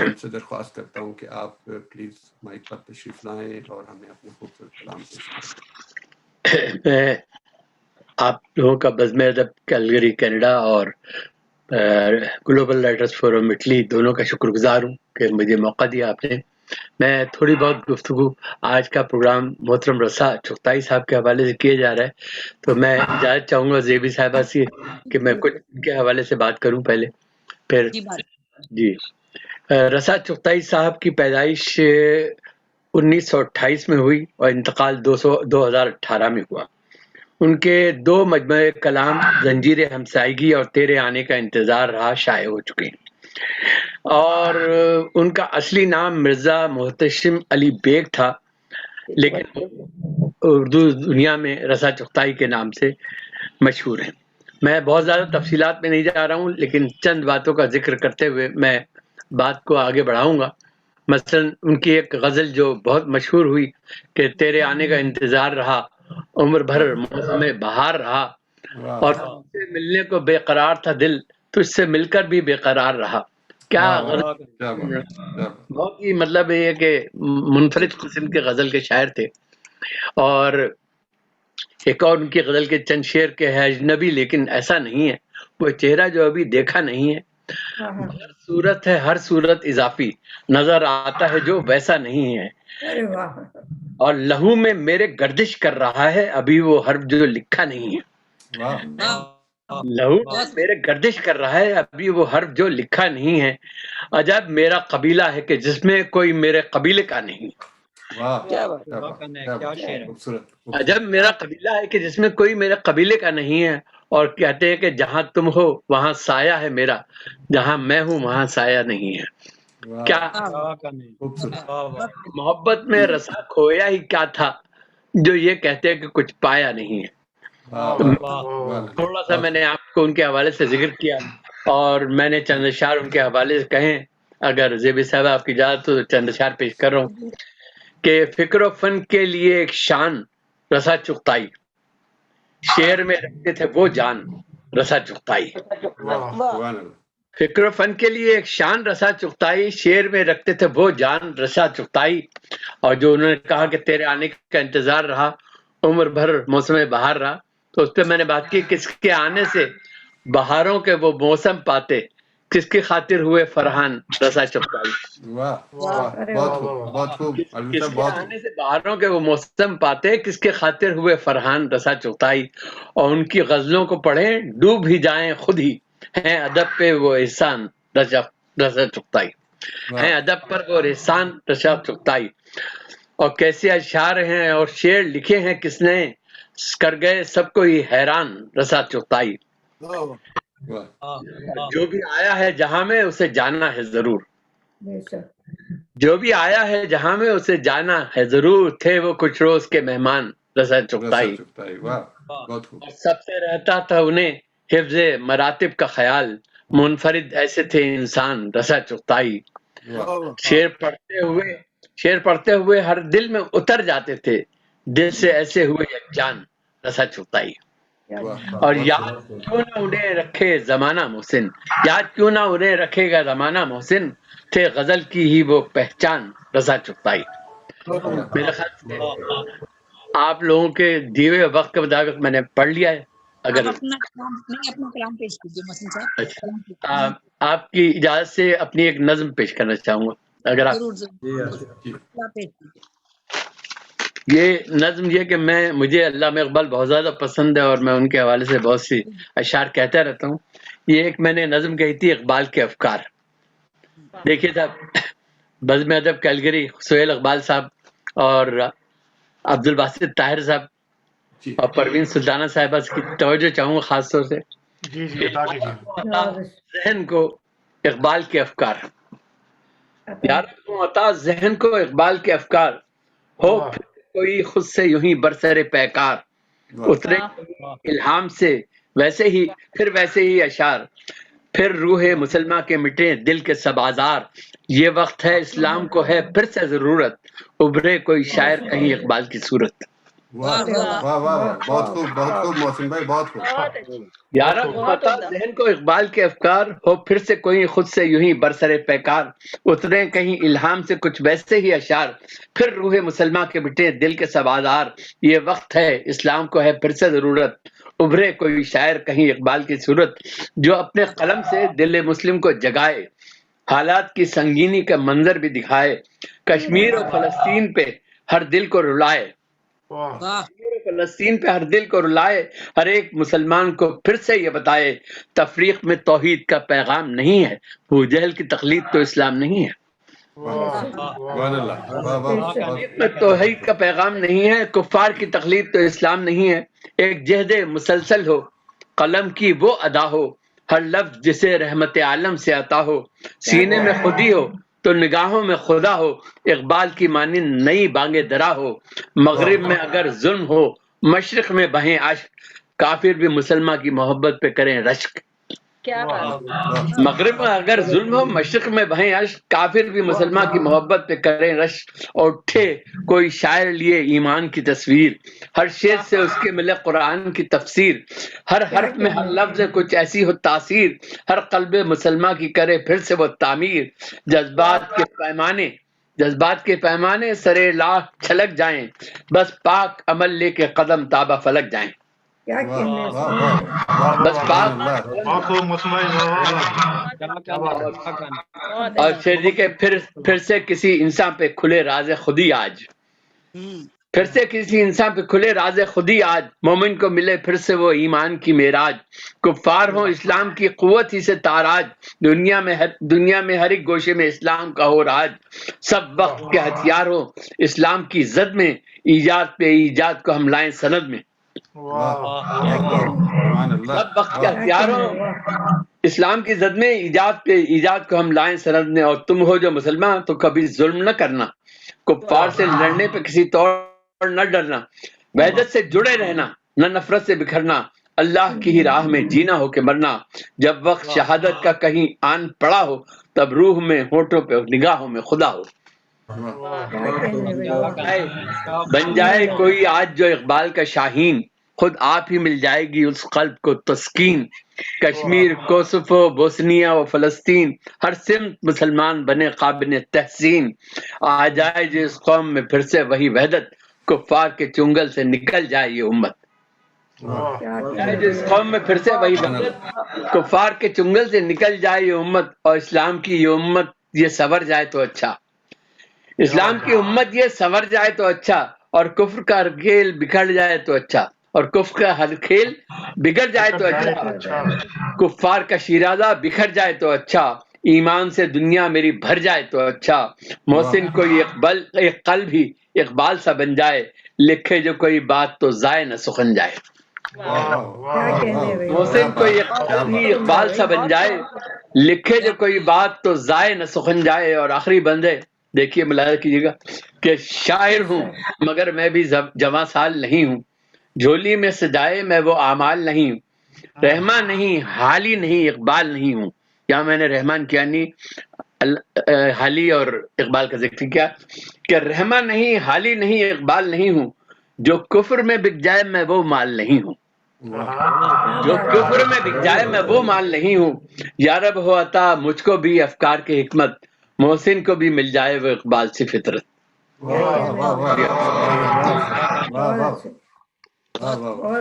ان سے درخواست کرتا ہوں کہ آپ پلیز مائک پر تشریف لائیں اور ہمیں اپنے خوبصورت کلام پیش کریں۔ میں آپ لوگوں کا بزم ادب کیلگری کینیڈا اور گلوبل رائٹرز فورم اٹلی دونوں کا شکر گزار ہوں کہ مجھے موقع دیا آپ نے۔ میں تھوڑی بہت گفتگو، آج کا پروگرام محترم رسا چغتائی صاحب کے حوالے سے کیا جا رہا ہے، تو میں اجازت چاہوں گا زیبی صاحبہ سے کہ میں کچھ ان کے حوالے سے بات کروں پہلے، پھر جی۔ رسا چغتائی صاحب کی پیدائش 1928 میں ہوئی اور انتقال 2018 میں ہوا۔ ان کے دو مجموعہ کلام زنجیر ہمسائیگی اور تیرے آنے کا انتظار رہا شائع ہو چکے ہیں، اور ان کا اصلی نام مرزا محتشم علی بیگ تھا، لیکن اردو دنیا میں رسا چغتائی کے نام سے مشہور ہیں۔ میں بہت زیادہ تفصیلات میں نہیں جا رہا ہوں، لیکن چند باتوں کا ذکر کرتے ہوئے میں بات کو آگے بڑھاؤں گا۔ مثلا ان کی ایک غزل جو بہت مشہور ہوئی کہ تیرے آنے کا انتظار رہا، عمر بھر موسم بہار رہا، اور تجھ سے ملنے کو بے قرار تھا دل، تجھ سے مل کر بھی بے قرار رہا۔ کیا غزل، بہت ہی مطلب یہ ہے کہ منفرد قسم کے غزل کے شاعر تھے۔ اور ایک اور ان کی غزل کے چند شعر کے ہے، اجنبی لیکن ایسا نہیں ہے، وہ چہرہ جو ابھی دیکھا نہیں ہے، ہر صورت ہے ہر صورت اضافی، نظر آتا ہے جو ویسا نہیں ہے، اور لہو میں میرے گردش کر رہا ہے ابھی وہ حرف جو لکھا نہیں ہے۔ لہو میں میرے گردش کر رہا ہے ابھی وہ حرف جو لکھا نہیں ہے، عجب میرا قبیلہ ہے کہ جس میں کوئی میرے قبیلے کا نہیں۔ عجب میرا قبیلہ ہے کہ جس میں کوئی میرے قبیلے کا نہیں ہے، اور کہتے ہیں کہ جہاں تم ہو وہاں سایہ ہے میرا، جہاں میں ہوں وہاں سایہ نہیں ہے۔ کیا محبت میں رسا کھویا ہی کیا تھا جو یہ کہتے ہیں کہ کچھ پایا نہیں ہے۔ تھوڑا سا میں نے آپ کو ان کے حوالے سے ذکر کیا، اور میں نے چند اشعار ان کے حوالے سے کہیں، اگر زیبی صاحب آپ کی اجازت ہو تو چند اشعار پیش کر رہا ہوں کہ فکر و فن کے لیے ایک شان رسا چغتائی، شعر میں رکھتے تھے وہ جان رسا چغتائی۔ فکر و فن کے لیے ایک شان رسا چغتائی، شعر میں رکھتے تھے وہ جان رسا چغتائی۔ اور جو انہوں نے کہا کہ تیرے آنے کا انتظار رہا، عمر بھر موسم بہار رہا، تو اس پہ میں نے بات کی کس کے آنے سے بہاروں کے وہ موسم پاتے، کس کی خاطر ہوئے فرحان رسا چغتائی۔ کس کے آنے سے بہاروں کے وہ موسم پاتے، کس کے خاطر ہوئے فرحان رسا چغتائی، اور ان کی غزلوں کو پڑھیں ڈوب ہی جائیں خود ہی، ہیں ادب پہ وہ احسان رسا چغتائی، ہیں ادب پر وہ احسان رسا چغتائی۔ اور کیسے اشعار ہیں اور شعر لکھے ہیں کس نے، کر گئے سب کو ہی حیران رسا چغتائی۔ جو بھی آیا ہے جہاں میں اسے جانا ہے ضرور، جو بھی آیا ہے جہاں میں اسے جانا ہے ضرور، تھے وہ کچھ روز کے مہمان رسا چغتائی، اور سب سے رہتا تھا انہیں حفظ مراتب کا خیال، منفرد ایسے تھے انسان رسا چغتائی۔ شعر پڑھتے ہوئے ہر دل میں اتر جاتے تھے، دل سے ایسے ہوئے یکجان رسا چغتائی۔ اور یاد کیوں نہ انہیں رکھے زمانہ محسن، یاد کیوں نہ انہیں رکھے گا زمانہ محسن، تھے غزل کی ہی وہ پہچان رسا چغتائی۔ میرے خیال سے آپ لوگوں کے دیوے وقت کے مطابق میں نے پڑھ لیا ہے، اگر اپنا کلام پیش کیجیے۔ آپ کی اجازت سے اپنی ایک نظم پیش کرنا چاہوں گا، اگر آپ یہ نظم یہ کہ مجھے علامہ اقبال بہت زیادہ پسند ہے، اور میں ان کے حوالے سے بہت سی اشعار کہتا رہتا ہوں۔ یہ ایک میں نے نظم کہی تھی اقبال کے افکار۔ دیکھیے صاحب، بزم ادب کیلگری سہیل اقبال صاحب اور عبد الباسط طاہر صاحب اور پروین سلطانہ صاحبہ کی توجہ چاہوں گا خاص طور سے۔ ذہن کو اقبال کے افکار، یار کو عطا ذہن کو اقبال کے افکار، ہو پھر کوئی خود سے یوں ہی برسر پیکار، اترے الہام سے ویسے ہی اشعار، پھر روح مسلمہ کے مٹے دل کے سب آزار، یہ وقت ہے اسلام کو ہے پھر سے ضرورت، ابھرے کوئی شاعر کہیں اقبال کی صورت۔ واہ واہ واہ واہ، بہت خوب بہت خوب محسن بھائی، بہت خوب۔ 11 بتا ذہن کو اقبال کے افکار ہو پھر سے کوئی خود سے یوں ہی برسر پیکار، اترے کہیں الہام سے کچھ ویسے ہی اشعار، پھر روح مسلمہ کے بٹے دل کے سوادار، یہ وقت ہے اسلام کو ہے پھر سے ضرورت، ابھرے کوئی شاعر کہیں اقبال کی صورت، جو اپنے قلم سے دل مسلم کو جگائے، حالات کی سنگینی کا منظر بھی دکھائے، کشمیر اور فلسطین پہ ہر دل کو رلائے، فلسطین پہ ہر دل کو رلائے، ہر ایک مسلمان کو پھر سے یہ بتائے، تفریق میں توحید کا پیغام نہیں ہے، ابو جہل کی تقلید تو اسلام نہیں ہے، سبحان اللہ، واہ واہ، تفریق میں توحید کا پیغام نہیں ہے، کفار کی تقلید تو اسلام نہیں ہے، ایک جہد مسلسل ہو، قلم کی وہ ادا ہو، ہر لفظ جسے رحمت عالم سے عطا ہو، سینے میں خودی ہو تو نگاہوں میں خدا ہو، اقبال کی مانند نئی بانگے درا ہو، مغرب میں اگر ظلم ہو مشرق میں بہیں اشک، کافر بھی مسلمہ کی محبت پہ کریں رشک، مغرب میں اگر ظلم ہو مشرق میں بہیں اشک، کافر بھی مسلمہ کی محبت پہ کریں رشک، اور اٹھے کوئی شاعر لیے ایمان کی تصویر، ہر شعر سے اس کے ملے قرآن کی تفسیر، ہر حرف میں ہر لفظ کچھ ایسی ہو تاثیر، ہر قلب مسلمہ کی کرے پھر سے وہ تعمیر، جذبات کے پیمانے سرے لاکھ چھلک جائیں، بس پاک عمل لے کے قدم تابہ فلک جائیں، بس پاک اور شیر جی کے پھر سے کسی انسان پہ کھلے راز خودی آج، پھر سے کسی انسان پہ کھلے راز خودی آج، مومن کو ملے پھر سے وہ ایمان کی معراج، کفار ہوں اسلام کی قوت ہی سے تاراج، دنیا میں ہر ایک گوشے میں اسلام کا ہو راج، سب وقت کے ہتھیار ہوں اسلام کی زد میں، ایجاد پہ ایجاد کو ہم لائیں سند میں، سب وقت کے ہتھیار ہوں اسلام کی زد میں، ایجاد پہ ایجاد کو ہم لائیں سند میں، اور تم ہو جو مسلمان تو کبھی ظلم نہ کرنا، کفار سے لڑنے پہ کسی طور نہ ڈرنا، وحدت سے جڑے رہنا نہ نفرت سے بکھرنا، اللہ کی ہی راہ میں جینا ہو کہ مرنا، جب وقت شہادت کا کہیں آن پڑا ہو تب روح میں ہونٹوں پہ نگاہوں میں خدا ہو، بن جائے کوئی آج جو اقبال کا شاہین، خود آپ ہی مل جائے گی اس قلب کو تسکین، کشمیر کوسوفو بوسنیا و فلسطین، ہر سمت مسلمان بنے قابل تحسین، آ جائے جو اس قوم میں پھر سے وہی وحدت، کفار کے چنگل سے نکل جائے یہ امت، جو اس قوم میں پھر سے وہی وحدت، کفار کے چنگل سے نکل جائے یہ امت، اور اسلام کی یہ امت یہ سنور جائے تو اچھا، اسلام کی امت یہ سنور جائے تو اچھا، اور کفر کا ہر کھیل بکھر جائے تو اچھا، اور کفر کا ہر کھیل بگڑ جائے تو اچھا، کفار کا شیرازہ بکھر جائے تو اچھا، ایمان سے دنیا میری بھر جائے تو اچھا، محسن کوئی ایک قلب ہی اقبال سا بن جائے، لکھے جو کوئی بات تو ضائع نہ سخن جائے، محسن کوئی ایک قلب ہی اقبال سا بن جائے، لکھے جو کوئی بات تو ضائع نہ سخن جائے، اور آخری بندے دیکھیے ملاحظہ کیجیے گا کہ شاعر ہوں مگر میں بھی جواں سال نہیں ہوں، جھولی میں سجائے میں وہ اعمال نہیں ہوں، رحمان نہیں حالی نہیں اقبال نہیں ہوں، یہاں میں نے رحمان کیا نہیں حالی اور اقبال کا ذکر کیا کہ رحمان نہیں حالی نہیں اقبال نہیں ہوں، جو کفر میں بک جائے میں وہ مال نہیں ہوں، جو کفر میں بک جائے میں وہ مال نہیں ہوں، یا رب ہو عطا مجھ کو بھی افکار کی حکمت، محسن کو بھی مل جائے وہ اقبال سی فطرت، واہ واہ واہ واہ واہ واہ واہ واہ واہ واہ واہ